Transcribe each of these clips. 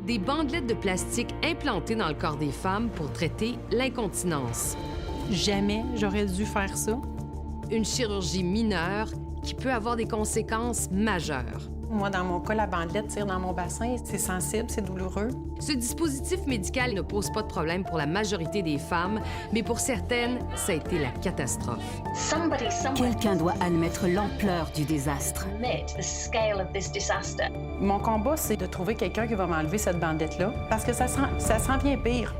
Des bandelettes de plastique implantées dans le corps des femmes pour traiter l'incontinence. Jamais j'aurais dû faire ça. Une chirurgie mineure qui peut avoir des conséquences majeures. Moi, dans mon cas, la bandelette tire dans mon bassin. C'est sensible, c'est douloureux. Ce dispositif médical ne pose pas de problème pour la majorité des femmes, mais pour certaines, ça a été la catastrophe. Quelqu'un doit admettre l'ampleur du désastre. Mon combat, c'est de trouver quelqu'un qui va m'enlever cette bandelette-là, parce que ça sent bien pire.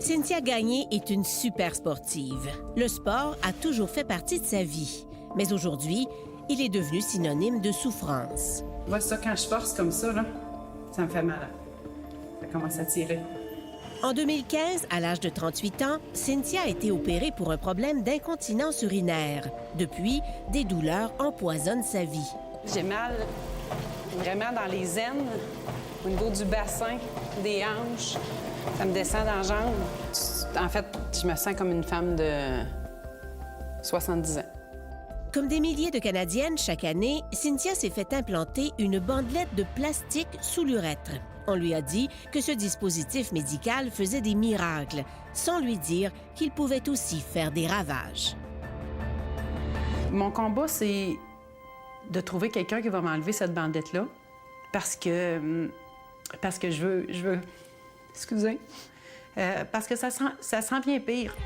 Cynthia Gagné est une super sportive. Le sport a toujours fait partie de sa vie. Mais aujourd'hui, il est devenu synonyme de souffrance. Moi, ça, quand je force comme ça, là, ça me fait mal. Ça commence à tirer. En 2015, à l'âge de 38 ans, Cynthia a été opérée pour un problème d'incontinence urinaire. Depuis, des douleurs empoisonnent sa vie. J'ai mal vraiment dans les aines, au niveau du bassin, des hanches. Ça me descend dans la jambe. En fait, je me sens comme une femme de 70 ans. Comme des milliers de Canadiennes chaque année, Cynthia s'est fait implanter une bandelette de plastique sous l'urètre. On lui a dit que ce dispositif médical faisait des miracles, sans lui dire qu'il pouvait aussi faire des ravages. Mon combat, c'est de trouver quelqu'un qui va m'enlever cette bandelette-là, parce que je veux... Excusez. Parce que ça sent bien pire.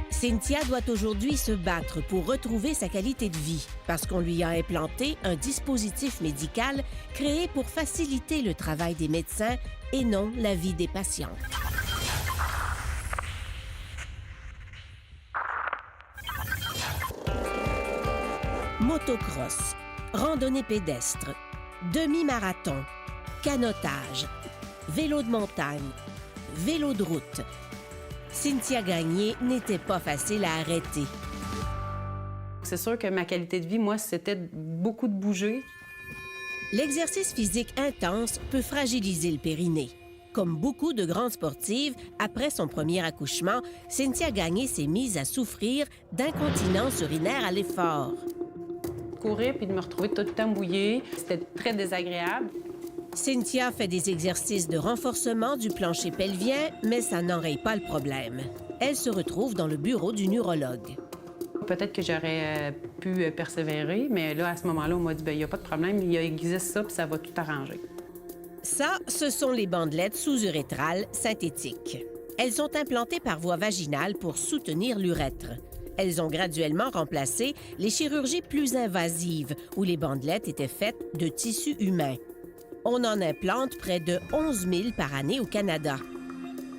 Cynthia doit aujourd'hui se battre pour retrouver sa qualité de vie parce qu'on lui a implanté un dispositif médical créé pour faciliter le travail des médecins et non la vie des patients. Motocross, randonnée pédestre, demi-marathon, canotage, vélo de montagne, vélo de route. Cynthia Gagné n'était pas facile à arrêter. C'est sûr que ma qualité de vie, moi, c'était beaucoup de bouger. L'exercice physique intense peut fragiliser le périnée. Comme beaucoup de grandes sportives, après son premier accouchement, Cynthia Gagné s'est mise à souffrir d'incontinence urinaire à l'effort. Courir puis de me retrouver tout le temps mouillée, c'était très désagréable. Cynthia fait des exercices de renforcement du plancher pelvien, mais ça n'enraye pas le problème. Elle se retrouve dans le bureau du neurologue. Peut-être que j'aurais pu persévérer, mais là, à ce moment-là, on m'a dit, bien, il n'y a pas de problème, il existe ça, puis ça va tout arranger. Ça, ce sont les bandelettes sous-urétrales synthétiques. Elles sont implantées par voie vaginale pour soutenir l'urètre. Elles ont graduellement remplacé les chirurgies plus invasives, où les bandelettes étaient faites de tissu humain. On en implante près de 11 000 par année au Canada.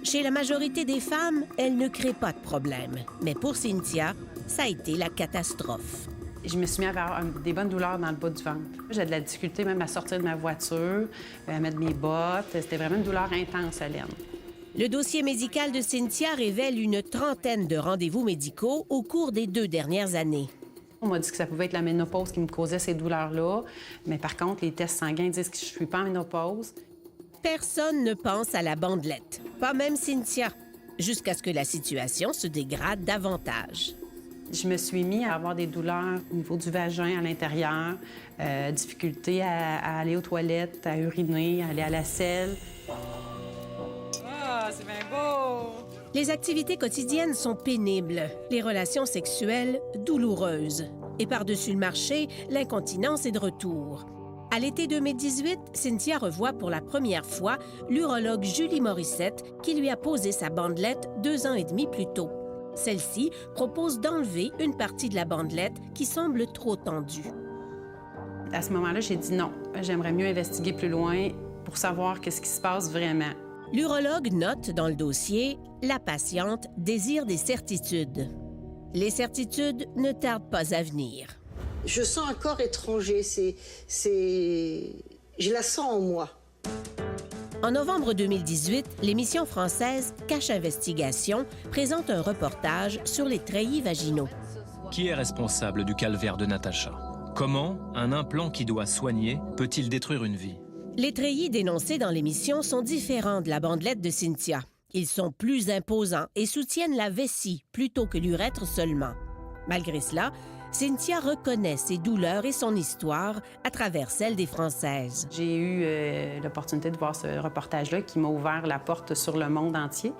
Chez la majorité des femmes, elles ne créent pas de problème. Mais pour Cynthia, ça a été la catastrophe. Je me suis mis à avoir des bonnes douleurs dans le bas du ventre. J'ai de la difficulté même à sortir de ma voiture, à mettre mes bottes. C'était vraiment une douleur intense, Hélène. Le dossier médical de Cynthia révèle une trentaine de rendez-vous médicaux au cours des 2 dernières années. On m'a dit que ça pouvait être la ménopause qui me causait ces douleurs-là. Mais par contre, les tests sanguins disent que je ne suis pas en ménopause. Personne ne pense à la bandelette, pas même Cynthia, jusqu'à ce que la situation se dégrade davantage. Je me suis mis à avoir des douleurs au niveau du vagin à l'intérieur, difficulté à aller aux toilettes, à uriner, à aller à la selle. Ah, c'est bien beau! Les activités quotidiennes sont pénibles, les relations sexuelles douloureuses. Et par-dessus le marché, l'incontinence est de retour. À l'été 2018, Cynthia revoit pour la première fois l'urologue Julie Morissette qui lui a posé sa bandelette 2 ans et demi plus tôt. Celle-ci propose d'enlever une partie de la bandelette qui semble trop tendue. À ce moment-là, j'ai dit non. J'aimerais mieux investiguer plus loin pour savoir qu'est-ce qui se passe vraiment. L'urologue note dans le dossier « La patiente désire des certitudes ». Les certitudes ne tardent pas à venir. Je sens un corps étranger, je la sens en moi. En novembre 2018, l'émission française Cache Investigation présente un reportage sur les treillis vaginaux. Qui est responsable du calvaire de Natacha? Comment un implant qui doit soigner peut-il détruire une vie? Les treillis dénoncés dans l'émission sont différents de la bandelette de Cynthia. Ils sont plus imposants et soutiennent la vessie plutôt que l'urètre seulement. Malgré cela, Cynthia reconnaît ses douleurs et son histoire à travers celle des Françaises. J'ai eu l'opportunité de voir ce reportage-là qui m'a ouvert la porte sur le monde entier.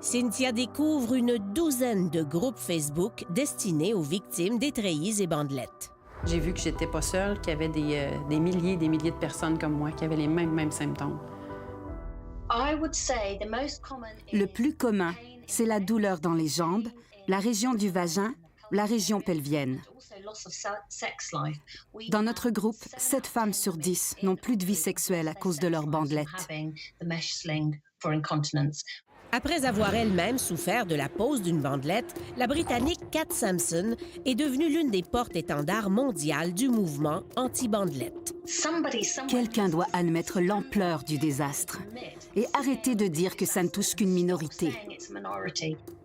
Cynthia découvre une douzaine de groupes Facebook destinés aux victimes des treillis et bandelettes. J'ai vu que j'étais pas seule, qu'il y avait des milliers et des milliers de personnes comme moi qui avaient les mêmes symptômes. Le plus commun, c'est la douleur dans les jambes, la région du vagin, la région pelvienne. Dans notre groupe, 7 femmes sur 10 n'ont plus de vie sexuelle à cause de leurs bandelettes. Après avoir elle-même souffert de la pose d'une bandelette, la Britannique Kat Sampson est devenue l'une des porte-étendards mondiales du mouvement anti-bandelette. Quelqu'un doit admettre l'ampleur du désastre et arrêter de dire que ça ne touche qu'une minorité.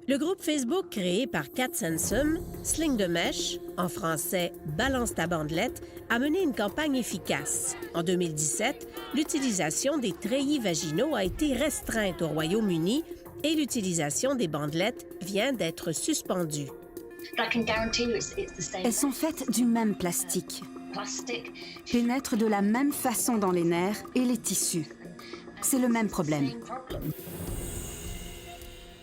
Le groupe Facebook créé par Kat Sampson, Sling de mèche, en français « Balance ta bandelette », a mené une campagne efficace. En 2017, l'utilisation des treillis vaginaux a été restreinte au Royaume-Uni et l'utilisation des bandelettes vient d'être suspendue. Elles sont faites du même plastique, pénètrent de la même façon dans les nerfs et les tissus. C'est le même problème.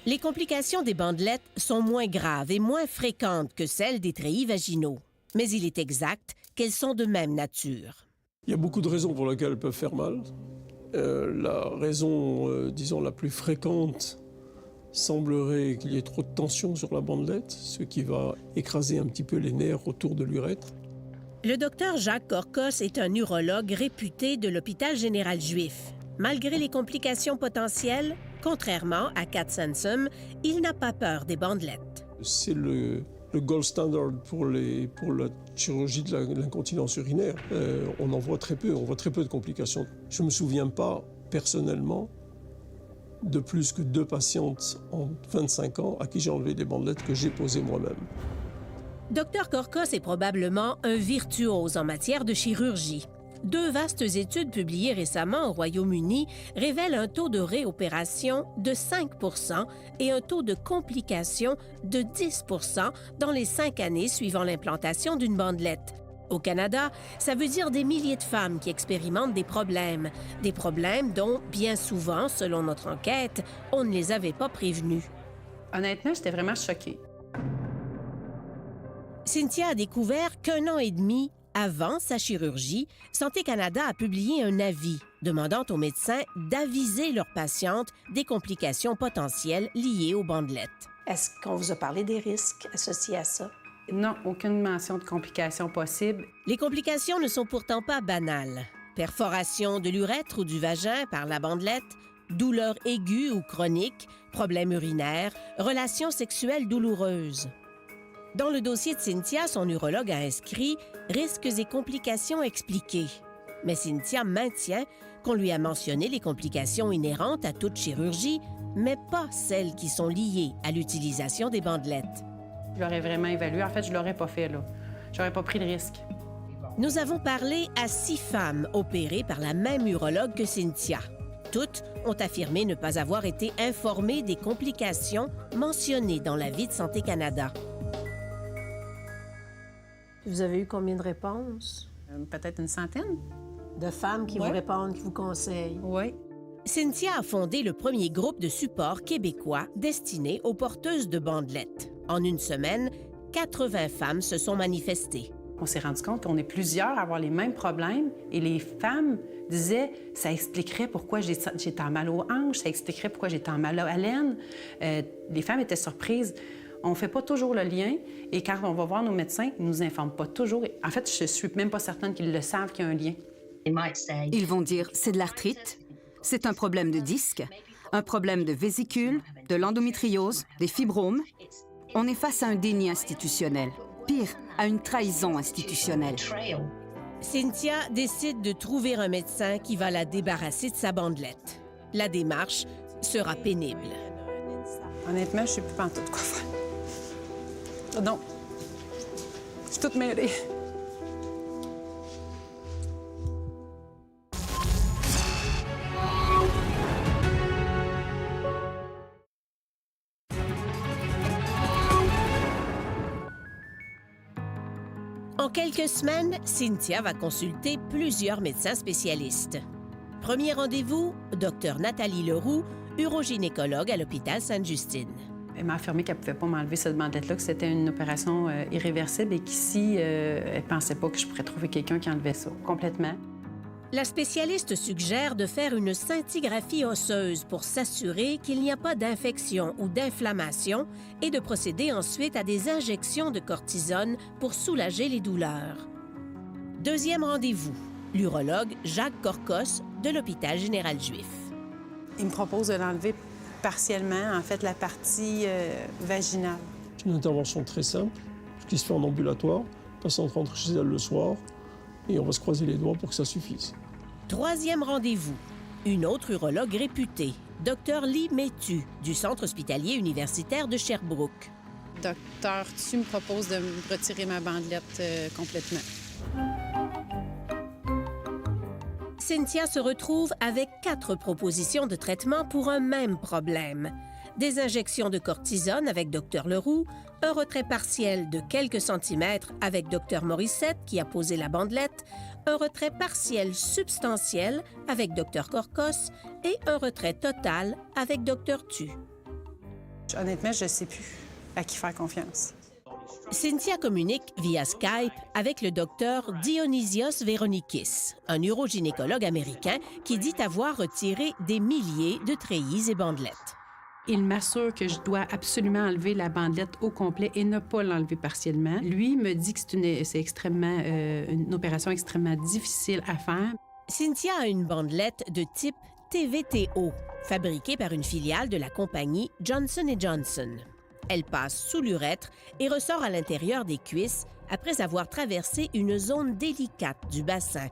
Les complications des bandelettes sont moins graves et moins fréquentes que celles des treillis vaginaux. Mais il est exact qu'elles sont de même nature. Il y a beaucoup de raisons pour lesquelles elles peuvent faire mal. La raison, disons, la plus fréquente semblerait qu'il y ait trop de tension sur la bandelette, ce qui va écraser un petit peu les nerfs autour de l'urètre. Le docteur Jacques Corcos est un urologue réputé de l'hôpital général juif. Malgré les complications potentielles, contrairement à Kat Sampson, il n'a pas peur des bandelettes. C'est le gold standard pour la chirurgie de l'incontinence urinaire. On en voit très peu, on voit très peu de complications. Je ne me souviens pas, personnellement, de plus que 2 patientes en 25 ans à qui j'ai enlevé des bandelettes que j'ai posées moi-même. Dr Corcos est probablement un virtuose en matière de chirurgie. 2 vastes études publiées récemment au Royaume-Uni révèlent un taux de réopération de 5 % et un taux de complications de 10 % dans les 5 années suivant l'implantation d'une bandelette. Au Canada, ça veut dire des milliers de femmes qui expérimentent des problèmes dont, bien souvent, selon notre enquête, on ne les avait pas prévenues. Honnêtement, j'étais vraiment choquée. Cynthia a découvert qu'1 an et demi avant sa chirurgie, Santé Canada a publié un avis demandant aux médecins d'aviser leurs patientes des complications potentielles liées aux bandelettes. Est-ce qu'on vous a parlé des risques associés à ça? Non, aucune mention de complications possibles. Les complications ne sont pourtant pas banales. Perforation de l'urètre ou du vagin par la bandelette, douleurs aiguës ou chroniques, problèmes urinaires, relations sexuelles douloureuses. Dans le dossier de Cynthia, son urologue a inscrit « risques et complications expliquées ». Mais Cynthia maintient qu'on lui a mentionné les complications inhérentes à toute chirurgie, mais pas celles qui sont liées à l'utilisation des bandelettes. Je l'aurais vraiment évalué. En fait, je l'aurais pas fait, là. J'aurais pas pris le risque. Nous avons parlé à 6 femmes opérées par la même urologue que Cynthia. Toutes ont affirmé ne pas avoir été informées des complications mentionnées dans l'avis de Santé Canada. Vous avez eu combien de réponses? Peut-être une centaine. De femmes qui vous répondent, qui vous conseillent? Oui. Cynthia a fondé le premier groupe de support québécois destiné aux porteuses de bandelettes. En une semaine, 80 femmes se sont manifestées. On s'est rendu compte qu'on est plusieurs à avoir les mêmes problèmes et les femmes disaient « ça expliquerait pourquoi j'étais en mal aux hanches, ça expliquerait pourquoi j'étais en mal à l'aine ». Les femmes étaient surprises. On ne fait pas toujours le lien et quand on va voir nos médecins, ils ne nous informent pas toujours. En fait, je ne suis même pas certaine qu'ils le savent qu'il y a un lien. Ils vont dire c'est de l'arthrite, c'est un problème de disque, un problème de vésicule, de l'endométriose, des fibromes. On est face à un déni institutionnel. Pire, à une trahison institutionnelle. Cynthia décide de trouver un médecin qui va la débarrasser de sa bandelette. La démarche sera pénible. Honnêtement, je ne sais plus pantoute quoi faire. Non. Je suis toute mêlée. En quelques semaines, Cynthia va consulter plusieurs médecins spécialistes. Premier rendez-vous, Dr Nathalie Leroux, urogynécologue à l'hôpital Sainte-Justine. Elle m'a affirmé qu'elle ne pouvait pas m'enlever cette bandelette-là, que c'était une opération irréversible et qu'ici, elle ne pensait pas que je pourrais trouver quelqu'un qui enlevait ça complètement. La spécialiste suggère de faire une scintigraphie osseuse pour s'assurer qu'il n'y a pas d'infection ou d'inflammation et de procéder ensuite à des injections de cortisone pour soulager les douleurs. Deuxième rendez-vous, l'urologue Jacques Corcos de l'hôpital général juif. Il me propose de l'enlever partiellement, en fait, la partie vaginale. C'est une intervention très simple, qui se fait en ambulatoire. La patiente rentre chez elle le soir et on va se croiser les doigts pour que ça suffise. Troisième rendez-vous, une autre urologue réputée, Dr Lee Métu, du Centre hospitalier universitaire de Sherbrooke. Docteur Tu me propose de me retirer ma bandelette complètement. Cynthia se retrouve avec 4 propositions de traitement pour un même problème. Des injections de cortisone avec Dr Leroux, un retrait partiel de quelques centimètres avec Dr Morissette qui a posé la bandelette, un retrait partiel substantiel avec Dr Corcos et un retrait total avec Dr Tu. Honnêtement, je ne sais plus à qui faire confiance. Cynthia communique via Skype avec le docteur Dionysios Veronikis, un urogynécologue américain qui dit avoir retiré des milliers de treillis et bandelettes. Il m'assure que je dois absolument enlever la bandelette au complet et ne pas l'enlever partiellement. Lui me dit que c'est extrêmement une opération extrêmement difficile à faire. Cynthia a une bandelette de type TVTO, fabriquée par une filiale de la compagnie Johnson & Johnson. Elle passe sous l'urètre et ressort à l'intérieur des cuisses après avoir traversé une zone délicate du bassin.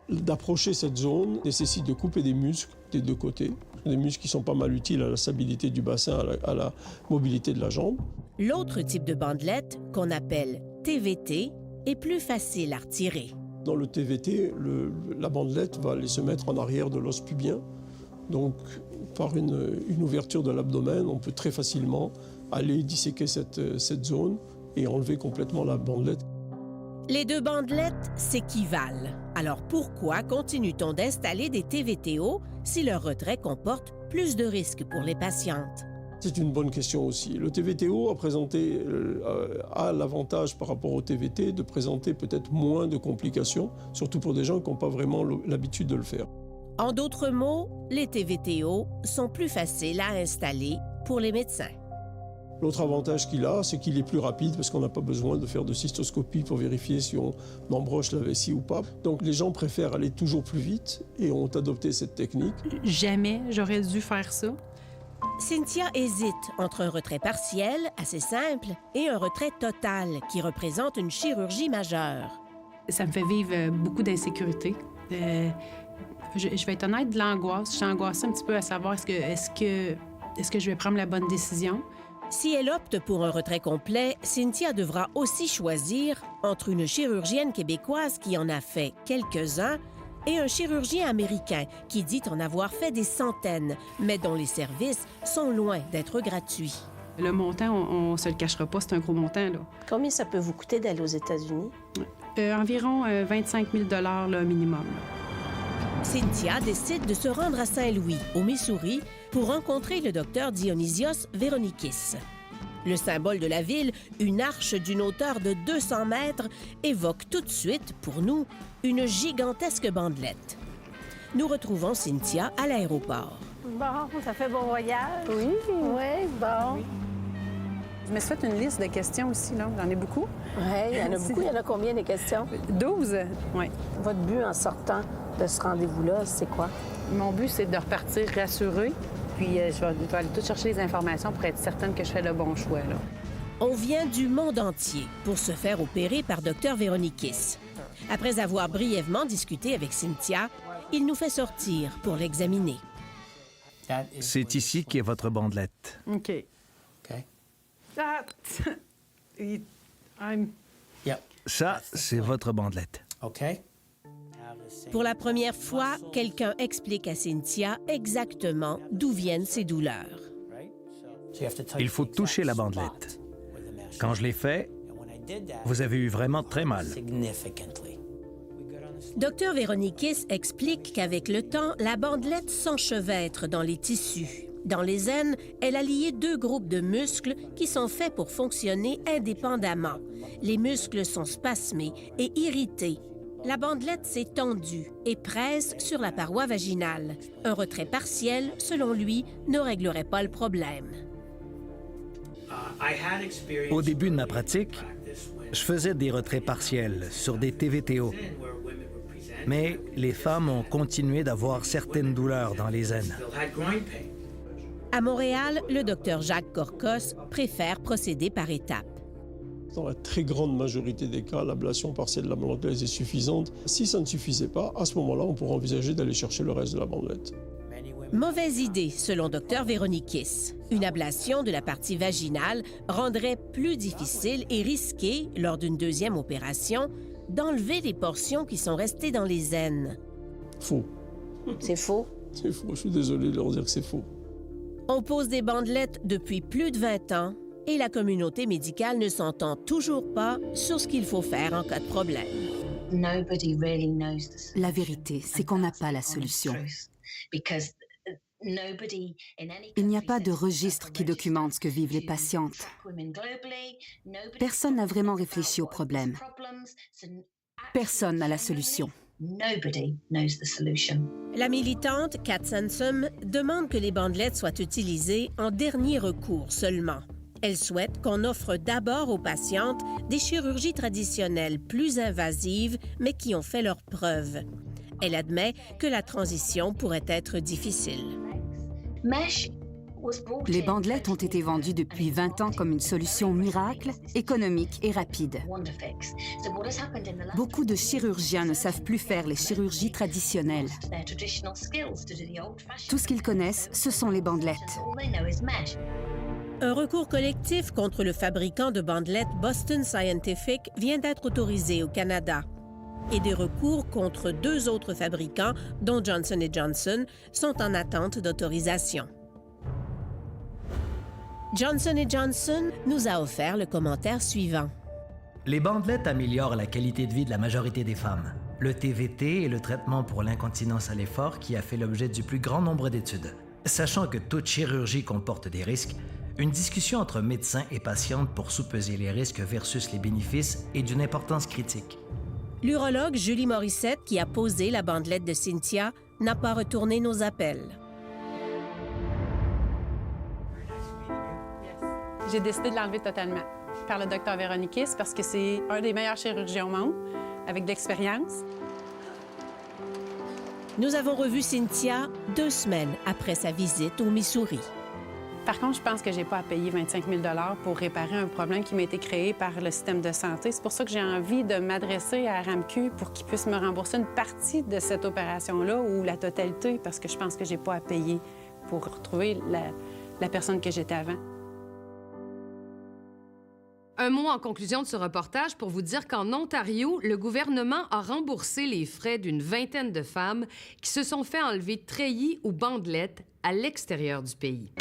D'approcher cette zone nécessite de couper des muscles des deux côtés, des muscles qui sont pas mal utiles à la stabilité du bassin, à la mobilité de la jambe. L'autre type de bandelette, qu'on appelle TVT, est plus facile à retirer. Dans le TVT, la bandelette va aller se mettre en arrière de l'os pubien. Donc, par une ouverture de l'abdomen, on peut très facilement aller disséquer cette zone et enlever complètement la bandelette. Les deux bandelettes s'équivalent. Alors pourquoi continue-t-on d'installer des TVTO si leur retrait comporte plus de risques pour les patientes? C'est une bonne question aussi. Le TVTO a l'avantage par rapport au TVT de présenter peut-être moins de complications, surtout pour des gens qui n'ont pas vraiment l'habitude de le faire. En d'autres mots, les TVTO sont plus faciles à installer pour les médecins. L'autre avantage qu'il a, c'est qu'il est plus rapide parce qu'on n'a pas besoin de faire de cystoscopie pour vérifier si on embroche la vessie ou pas. Donc les gens préfèrent aller toujours plus vite et ont adopté cette technique. Jamais j'aurais dû faire ça. Cynthia hésite entre un retrait partiel, assez simple, et un retrait total, qui représente une chirurgie majeure. Ça me fait vivre beaucoup d'insécurité. Je vais être honnête, de l'angoisse. Je suis angoissée un petit peu à savoir est-ce que je vais prendre la bonne décision. Si elle opte pour un retrait complet, Cynthia devra aussi choisir entre une chirurgienne québécoise qui en a fait quelques-uns et un chirurgien américain qui dit en avoir fait des centaines, mais dont les services sont loin d'être gratuits. Le montant, on se le cachera pas, c'est un gros montant, là. Combien ça peut vous coûter d'aller aux États-Unis? Environ 25 000 $ minimum. Cynthia décide de se rendre à Saint-Louis, au Missouri, pour rencontrer le docteur Dionysios Veronikis. Le symbole de la ville, une arche d'une hauteur de 200 mètres, évoque tout de suite, pour nous, une gigantesque bandelette. Nous retrouvons Cynthia à l'aéroport. Bon, ça fait bon voyage. Oui. Oui, bon. Oui. Je me suis fait une liste de questions aussi, là. J'en ai beaucoup. Oui, il y en a beaucoup. Il y en a combien, des questions? 12. Oui. Votre but en sortant de ce rendez-vous-là, c'est quoi? Mon but, c'est de repartir rassurée. Puis je vais aller tout chercher les informations pour être certaine que je fais le bon choix, là. On vient du monde entier pour se faire opérer par Dr Veronikis. Après avoir brièvement discuté avec Cynthia, il nous fait sortir pour l'examiner. C'est ici qu'est votre bandelette. OK. Ah! Ça, c'est votre bandelette. Pour la première fois, quelqu'un explique à Cynthia exactement d'où viennent ses douleurs. Il faut toucher la bandelette. Quand je l'ai fait, Vous avez eu vraiment très mal. Dr Véronikis explique qu'avec le temps, la bandelette s'enchevêtre dans les tissus. Dans les aines, elle a lié deux groupes de muscles qui sont faits pour fonctionner indépendamment. Les muscles sont spasmés et irrités. La bandelette s'est tendue et presse sur la paroi vaginale. Un retrait partiel, selon lui, ne réglerait pas le problème. Au début de ma pratique, je faisais des retraits partiels sur des TVTO. Mais les femmes ont continué d'avoir certaines douleurs dans les aines. À Montréal, le docteur Jacques Corcos préfère procéder par étapes. Dans la très grande majorité des cas, l'ablation partielle de la bandelette est suffisante. Si ça ne suffisait pas, à ce moment-là, on pourra envisager d'aller chercher le reste de la bandelette. Mauvaise idée, selon Dr Véronikis. Une ablation de la partie vaginale rendrait plus difficile et risqué, lors d'une deuxième opération, d'enlever les portions qui sont restées dans les aines. Faux. C'est faux? C'est faux. Je suis désolé de leur dire que c'est faux. On pose des bandelettes depuis plus de 20 ans et la communauté médicale ne s'entend toujours pas sur ce qu'il faut faire en cas de problème. La vérité, c'est qu'on n'a pas la solution. Il n'y a pas de registre qui documente ce que vivent les patientes. Personne n'a vraiment réfléchi au problème. Personne n'a la solution. La militante, Kat Sansom, demande que les bandelettes soient utilisées en dernier recours seulement. Elle souhaite qu'on offre d'abord aux patientes des chirurgies traditionnelles plus invasives, mais qui ont fait leurs preuves. Elle admet que la transition pourrait être difficile. Les bandelettes ont été vendues depuis 20 ans comme une solution miracle, économique et rapide. Beaucoup de chirurgiens ne savent plus faire les chirurgies traditionnelles. Tout ce qu'ils connaissent, ce sont les bandelettes. Un recours collectif contre le fabricant de bandelettes Boston Scientific vient d'être autorisé au Canada. Et des recours contre 2 autres fabricants, dont Johnson & Johnson, sont en attente d'autorisation. Johnson & Johnson nous a offert le commentaire suivant. Les bandelettes améliorent la qualité de vie de la majorité des femmes. Le TVT est le traitement pour l'incontinence à l'effort qui a fait l'objet du plus grand nombre d'études. Sachant que toute chirurgie comporte des risques, une discussion entre médecins et patientes pour sous-peser les risques versus les bénéfices est d'une importance critique. L'urologue Julie Morissette, qui a posé la bandelette de Cynthia, n'a pas retourné nos appels. J'ai décidé de l'enlever totalement par le docteur Véronikis parce que c'est un des meilleurs chirurgiens au monde, avec de l'expérience. Nous avons revu Cynthia 2 semaines après sa visite au Missouri. Par contre, je pense que j'ai pas à payer 25 000 $ pour réparer un problème qui m'a été créé par le système de santé. C'est pour ça que j'ai envie de m'adresser à RAMQ pour qu'ils puissent me rembourser une partie de cette opération-là ou la totalité, parce que je pense que j'ai pas à payer pour retrouver la personne que j'étais avant. Un mot en conclusion de ce reportage pour vous dire qu'en Ontario, le gouvernement a remboursé les frais d'une vingtaine de femmes qui se sont fait enlever treillis ou bandelettes à l'extérieur du pays.